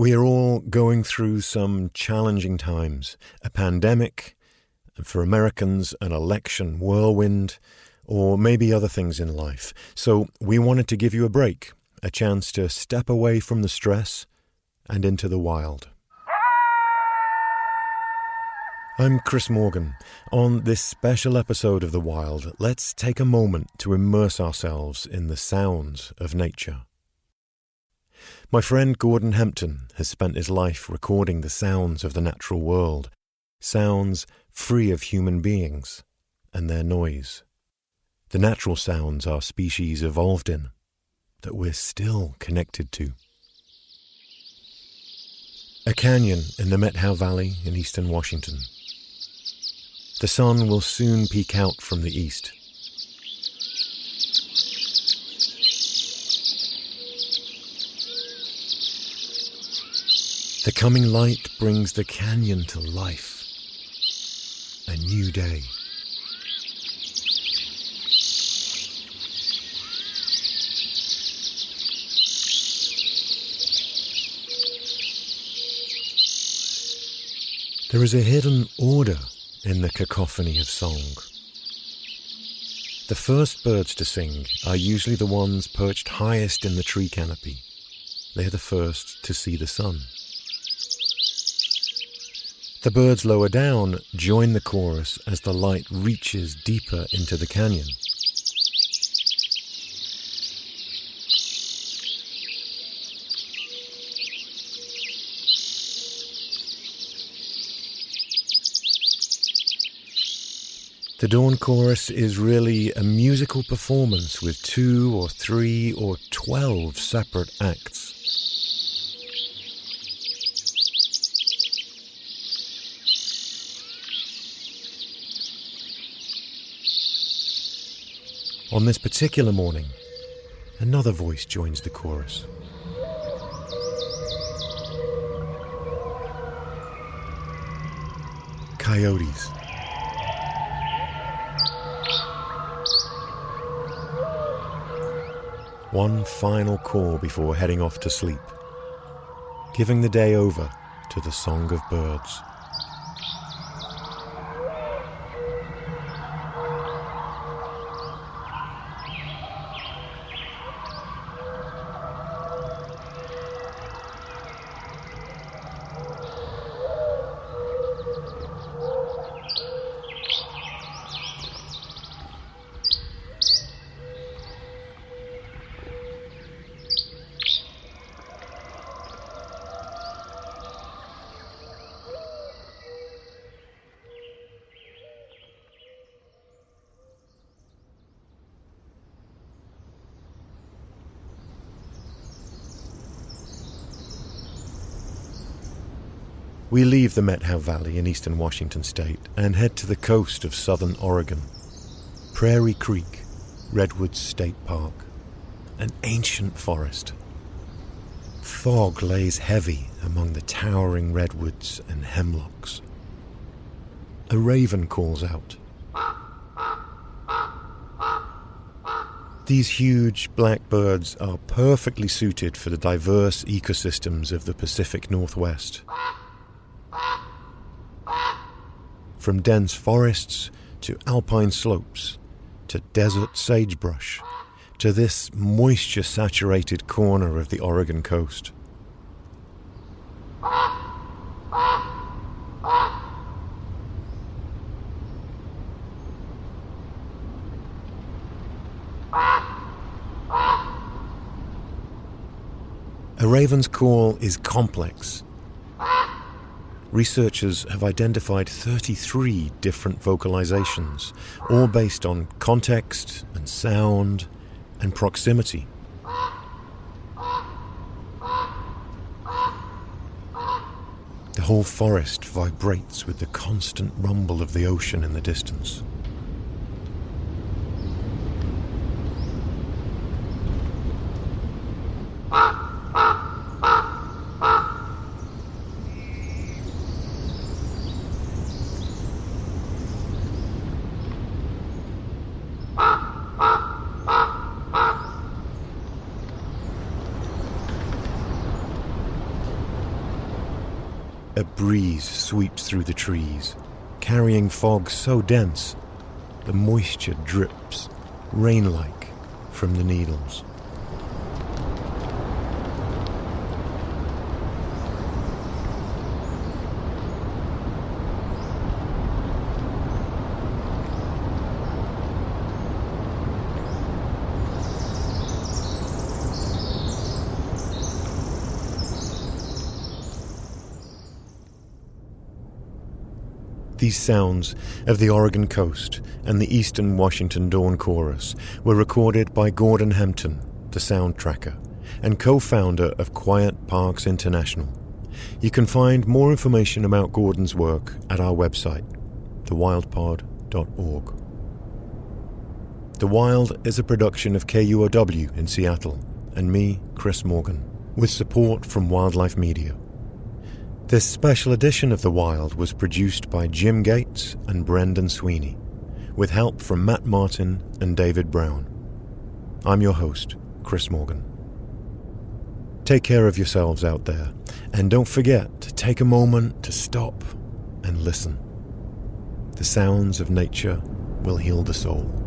We are all going through some challenging times. A pandemic, for Americans, an election whirlwind, or maybe other things in life. So we wanted to give you a break, a chance to step away from the stress and into the wild. I'm Chris Morgan. On this special episode of The Wild, let's take a moment to immerse ourselves in the sounds of nature. My friend Gordon Hempton has spent his life recording the sounds of the natural world, sounds free of human beings and their noise. The natural sounds our species evolved in, that we're still connected to. A canyon in the Methow Valley in eastern Washington. The sun will soon peek out from the east. The coming light brings the canyon to life. A new day. There is a hidden order in the cacophony of song. The first birds to sing are usually the ones perched highest in the tree canopy. They are the first to see the sun. The birds lower down join the chorus as the light reaches deeper into the canyon. The dawn chorus is really a musical performance with 2 or 3 or 12 separate acts. On this particular morning, another voice joins the chorus. Coyotes. One final call before heading off to sleep, giving the day over to the song of birds. We leave the Methow Valley in eastern Washington state and head to the coast of southern Oregon. Prairie Creek, Redwoods State Park, an ancient forest. Fog lays heavy among the towering redwoods and hemlocks. A raven calls out. These huge black birds are perfectly suited for the diverse ecosystems of the Pacific Northwest. From dense forests to alpine slopes, to desert sagebrush, to this moisture-saturated corner of the Oregon coast. A raven's call is complex. Researchers have identified 33 different vocalizations, all based on context and sound and proximity. The whole forest vibrates with the constant rumble of the ocean in the distance. a breeze sweeps through the trees, carrying fog so dense the moisture drips, rain-like, from the needles. These sounds of the Oregon coast and the eastern Washington dawn chorus were recorded by Gordon Hempton, the sound tracker, and co-founder of Quiet Parks International. You can find more information about Gordon's work at our website, thewildpod.org. The Wild is a production of KUOW in Seattle and me, Chris Morgan, with support from Wildlife Media. This special edition of The Wild was produced by Jim Gates and Brendan Sweeney, with help from Matt Martin and David Brown. I'm your host, Chris Morgan. Take care of yourselves out there, and don't forget to take a moment to stop and listen. The sounds of nature will heal the soul.